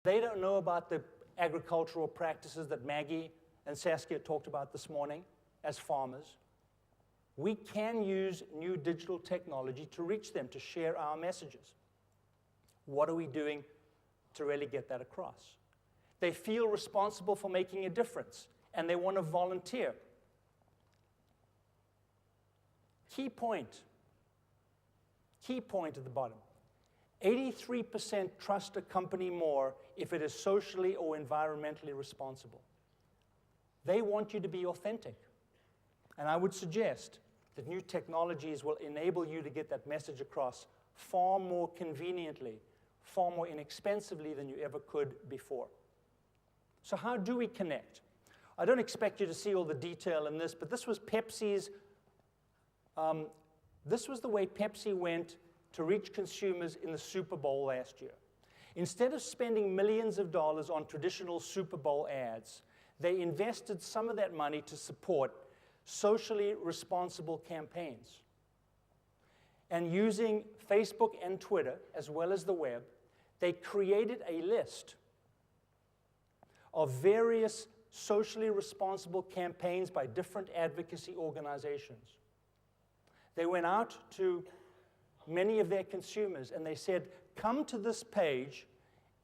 They don't know about the agricultural practices that Maggie and Saskia talked about this morning as farmers. We can use new digital technology to reach them, to share our messages. What are we doing to really get that across? They feel responsible for making a difference, and they want to volunteer. Key point at the bottom. 83% trust a company more if it is socially or environmentally responsible. They want you to be authentic. And I would suggest that new technologies will enable you to get that message across far more conveniently, far more inexpensively than you ever could before. So how do we connect? I don't expect you to see all the detail in this, but this was Pepsi's, this was the way Pepsi went to reach consumers in the Super Bowl last year. Instead of spending millions of dollars on traditional Super Bowl ads, they invested some of that money to support socially responsible campaigns. And using Facebook and Twitter, as well as the web, they created a list of various socially responsible campaigns by different advocacy organizations. They went out to many of their consumers and they said, come to this page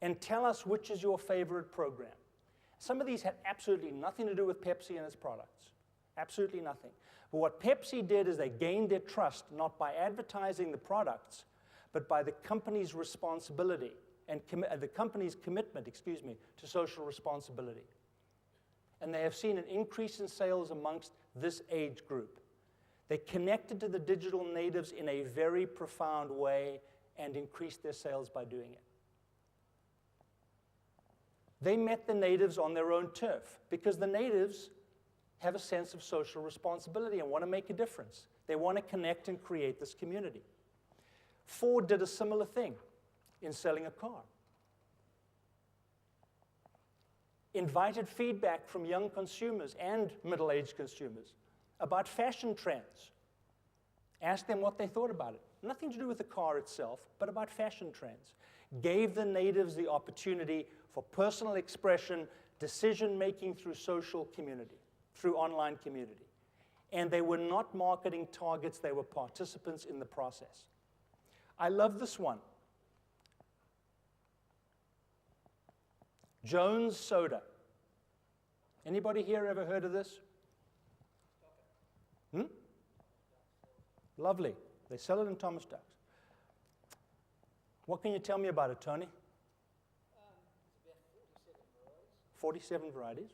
and tell us which is your favorite program. Some of these had absolutely nothing to do with Pepsi and its products. Absolutely nothing. But what Pepsi did is they gained their trust not by advertising the products, but by the company's responsibility and the company's commitment, to social responsibility. And they have seen an increase in sales amongst this age group. They connected to the digital natives in a very profound way and increased their sales by doing it. They met the natives on their own turf because the natives have a sense of social responsibility and want to make a difference. They want to connect and create this community. Ford did a similar thing in selling a car. Invited feedback from young consumers and middle-aged consumers about fashion trends. Asked them what they thought about it. Nothing to do with the car itself, but about fashion trends. Gave the natives the opportunity for personal expression, decision-making through social community, through online community. And they were not marketing targets, they were participants in the process. I love this one. Jones Soda. Anybody here ever heard of this? Lovely. They sell it in Thomas Ducks. What can you tell me about it, Tony? It's about 47 varieties.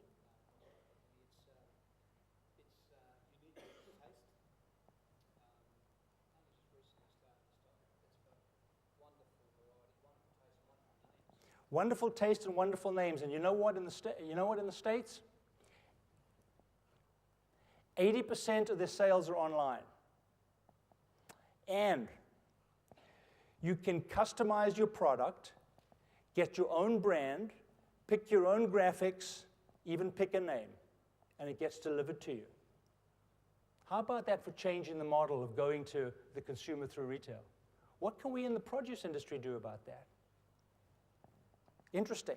It's unique taste. Only just recently started to stock. It's got wonderful variety, wonderful taste, and wonderful names. Wonderful taste and wonderful names. And you know what in the States? 80% of their sales are online. And you can customize your product, get your own brand, pick your own graphics, even pick a name, and it gets delivered to you. How about that for changing the model of going to the consumer through retail? What can we in the produce industry do about that? Interesting.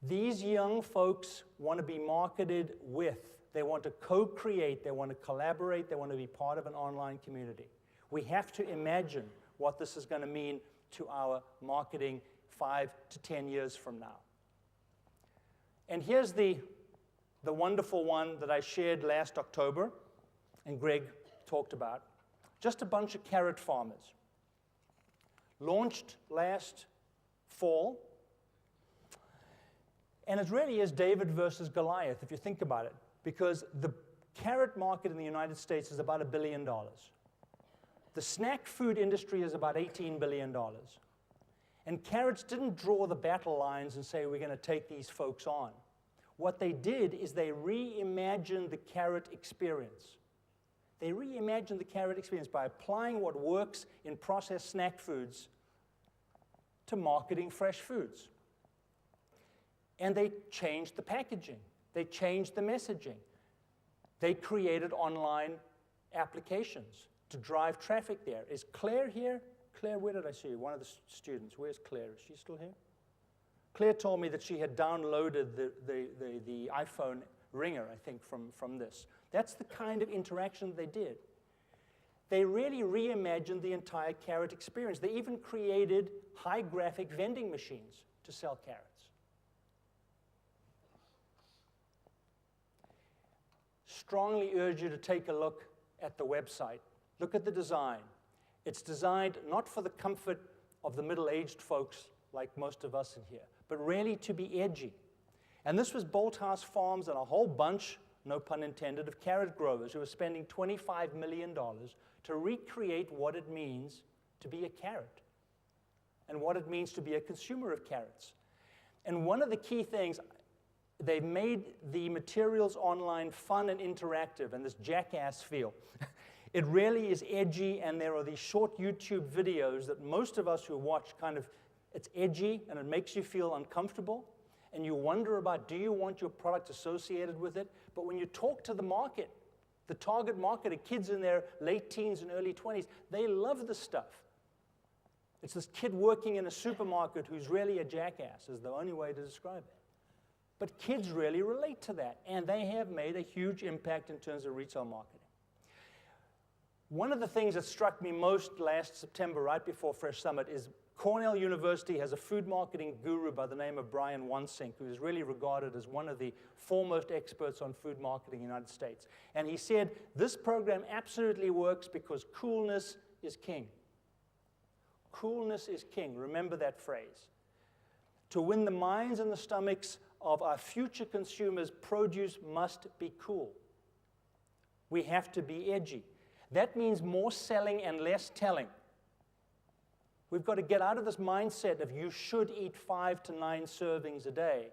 These young folks want to be marketed with. They want to co-create, they want to collaborate, they want to be part of an online community. We have to imagine what this is going to mean to our marketing 5 to 10 years from now. And here's the wonderful one that I shared last October, and Greg talked about. Just a bunch of carrot farmers. Launched last fall. And it really is David versus Goliath, if you think about it. Because the carrot market in the United States is about $1 billion. The snack food industry is about $18 billion. And carrots didn't draw the battle lines and say, we're going to take these folks on. What they did is they reimagined the carrot experience. They reimagined the carrot experience by applying what works in processed snack foods to marketing fresh foods. And they changed the packaging. They changed the messaging. They created online applications to drive traffic there. Is Claire here? Claire, where did I see you? One of the students. Where's Claire? Is she still here? Claire told me that she had downloaded the iPhone ringer, I think, from this. That's the kind of interaction they did. They really reimagined the entire carrot experience. They even created high-graphic vending machines to sell carrots. Strongly urge you to take a look at the website. Look at the design. It's designed not for the comfort of the middle-aged folks like most of us in here, but really to be edgy. And this was Bolthouse Farms and a whole bunch, no pun intended, of carrot growers who were spending $25 million to recreate what it means to be a carrot and what it means to be a consumer of carrots. And one of the key things, they've made the materials online fun and interactive and this jackass feel. It really is edgy, and there are these short YouTube videos that most of us who watch it's edgy and it makes you feel uncomfortable, and you wonder about, do you want your product associated with it? But when you talk to the market, the target market of kids in their late teens and early 20s, they love this stuff. It's this kid working in a supermarket who's really a jackass, is the only way to describe it. But kids really relate to that, and they have made a huge impact in terms of retail marketing. One of the things that struck me most last September, right before Fresh Summit, is Cornell University has a food marketing guru by the name of Bryan Silbermann, who is really regarded as one of the foremost experts on food marketing in the United States. And he said, this program absolutely works because coolness is king. Coolness is king. Remember that phrase. To win the minds and the stomachs of our future consumers, produce must be cool. We have to be edgy. That means more selling and less telling. We've got to get out of this mindset of you should eat 5 to 9 servings a day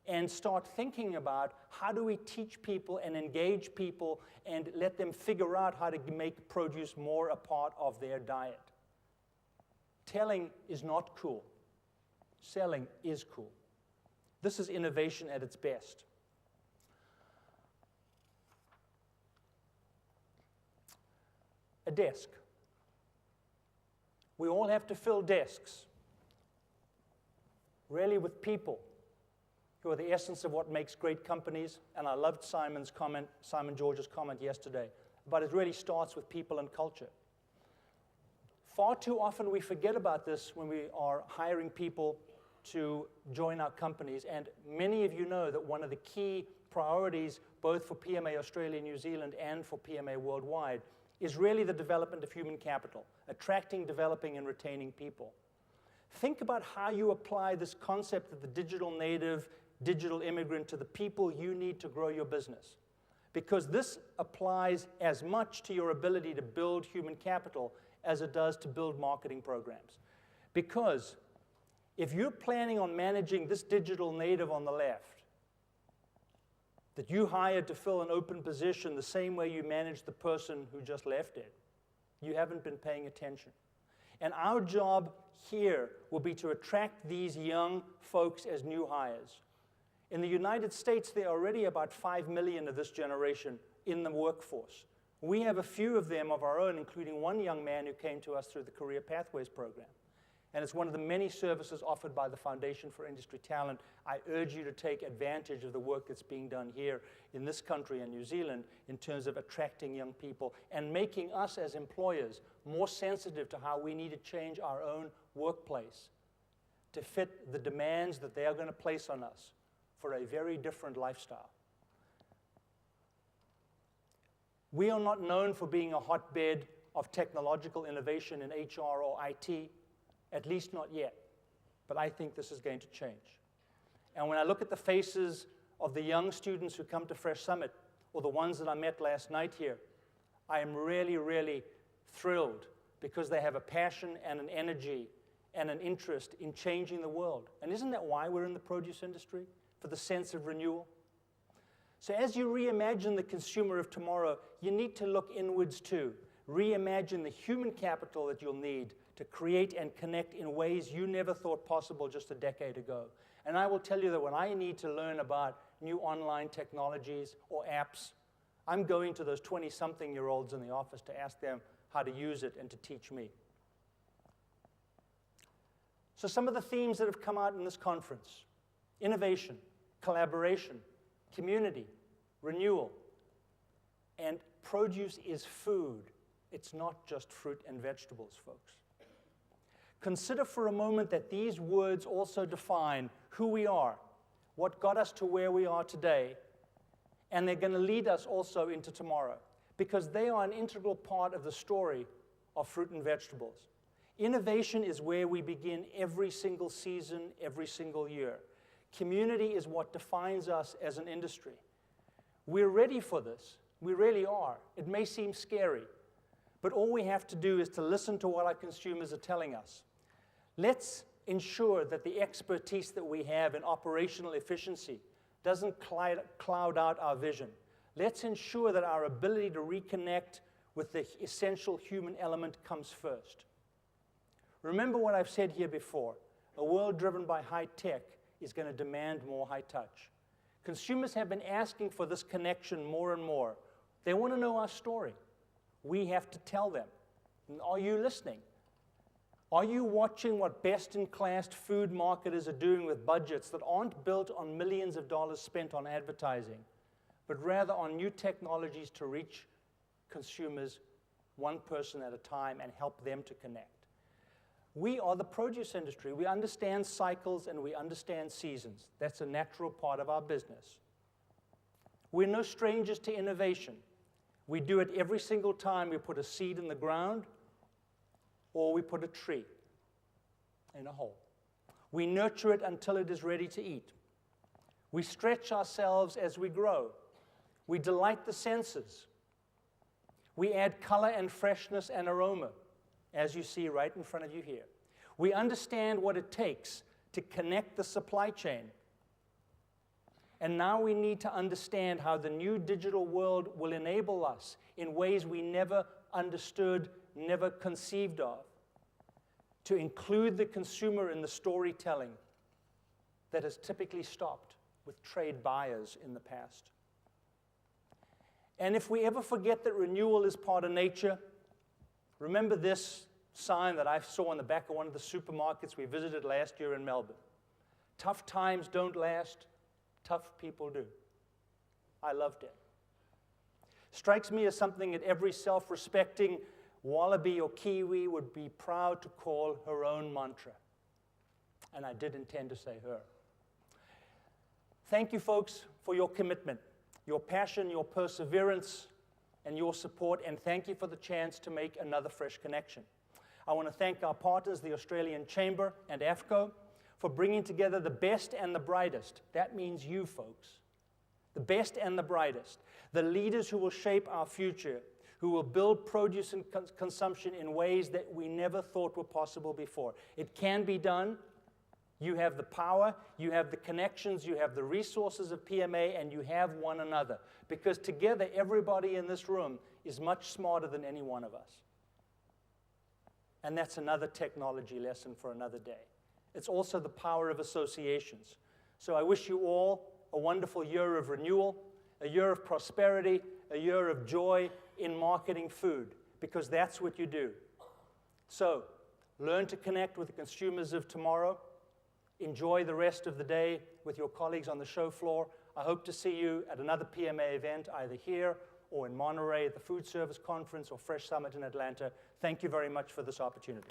and start thinking about how do we teach people and engage people and let them figure out how to make produce more a part of their diet. Telling is not cool. Selling is cool. This is innovation at its best. A desk. We all have to fill desks, really with people who are the essence of what makes great companies. And I loved Simon George's comment yesterday, but it really starts with people and culture. Far too often we forget about this when we are hiring people to join our companies, and many of you know that one of the key priorities, both for PMA Australia, New Zealand, and for PMA worldwide, is really the development of human capital, attracting, developing, and retaining people. Think about how you apply this concept of the digital native, digital immigrant to the people you need to grow your business. Because this applies as much to your ability to build human capital as it does to build marketing programs. Because if you're planning on managing this digital native on the left, that you hired to fill an open position the same way you managed the person who just left it, you haven't been paying attention. And our job here will be to attract these young folks as new hires. In the United States, there are already about 5 million of this generation in the workforce. We have a few of them of our own, including one young man who came to us through the Career Pathways program. And it's one of the many services offered by the Foundation for Industry Talent. I urge you to take advantage of the work that's being done here in this country and New Zealand in terms of attracting young people and making us as employers more sensitive to how we need to change our own workplace to fit the demands that they are going to place on us for a very different lifestyle. We are not known for being a hotbed of technological innovation in HR or IT. At least not yet, but I think this is going to change. And when I look at the faces of the young students who come to Fresh Summit, or the ones that I met last night here, I am really, really thrilled because they have a passion and an energy and an interest in changing the world. And isn't that why we're in the produce industry? For the sense of renewal? So as you reimagine the consumer of tomorrow, you need to look inwards too. Reimagine the human capital that you'll need to create and connect in ways you never thought possible just a decade ago. And I will tell you that when I need to learn about new online technologies or apps, I'm going to those 20-something-year-olds in the office to ask them how to use it and to teach me. So some of the themes that have come out in this conference: innovation, collaboration, community, renewal. And produce is food. It's not just fruit and vegetables, folks. Consider for a moment that these words also define who we are, what got us to where we are today, and they're going to lead us also into tomorrow, because they are an integral part of the story of fruit and vegetables. Innovation is where we begin every single season, every single year. Community is what defines us as an industry. We're ready for this. We really are. It may seem scary, but all we have to do is to listen to what our consumers are telling us. Let's ensure that the expertise that we have in operational efficiency doesn't cloud out our vision. Let's ensure that our ability to reconnect with the essential human element comes first. Remember what I've said here before. A world driven by high tech is going to demand more high touch. Consumers have been asking for this connection more and more. They want to know our story. We have to tell them. And are you listening? Are you watching what best-in-class food marketers are doing with budgets that aren't built on millions of dollars spent on advertising, but rather on new technologies to reach consumers one person at a time and help them to connect? We are the produce industry. We understand cycles and we understand seasons. That's a natural part of our business. We're no strangers to innovation. We do it every single time we put a seed in the ground or we put a tree in a hole. We nurture it until it is ready to eat. We stretch ourselves as we grow. We delight the senses. We add color and freshness and aroma, as you see right in front of you here. We understand what it takes to connect the supply chain. And now we need to understand how the new digital world will enable us in ways we never understood, never conceived of, to include the consumer in the storytelling that has typically stopped with trade buyers in the past. And if we ever forget that renewal is part of nature, remember this sign that I saw on the back of one of the supermarkets we visited last year in Melbourne. Tough times don't last, tough people do. I loved it. Strikes me as something that every self-respecting Wallaby or Kiwi would be proud to call her own mantra. And I did intend to say her. Thank you, folks, for your commitment, your passion, your perseverance, and your support, and thank you for the chance to make another fresh connection. I want to thank our partners, the Australian Chamber and AFCO, for bringing together the best and the brightest. That means you, folks. The best and the brightest. The leaders who will shape our future, who will build produce and consumption in ways that we never thought were possible before. It can be done. You have the power, you have the connections, you have the resources of PMA, and you have one another. Because together, everybody in this room is much smarter than any one of us. And that's another technology lesson for another day. It's also the power of associations. So I wish you all a wonderful year of renewal, a year of prosperity, a year of joy in marketing food, because that's what you do. So learn to connect with the consumers of tomorrow. Enjoy the rest of the day with your colleagues on the show floor. I hope to see you at another PMA event, either here or in Monterey at the Food Service Conference or Fresh Summit in Atlanta. Thank you very much for this opportunity.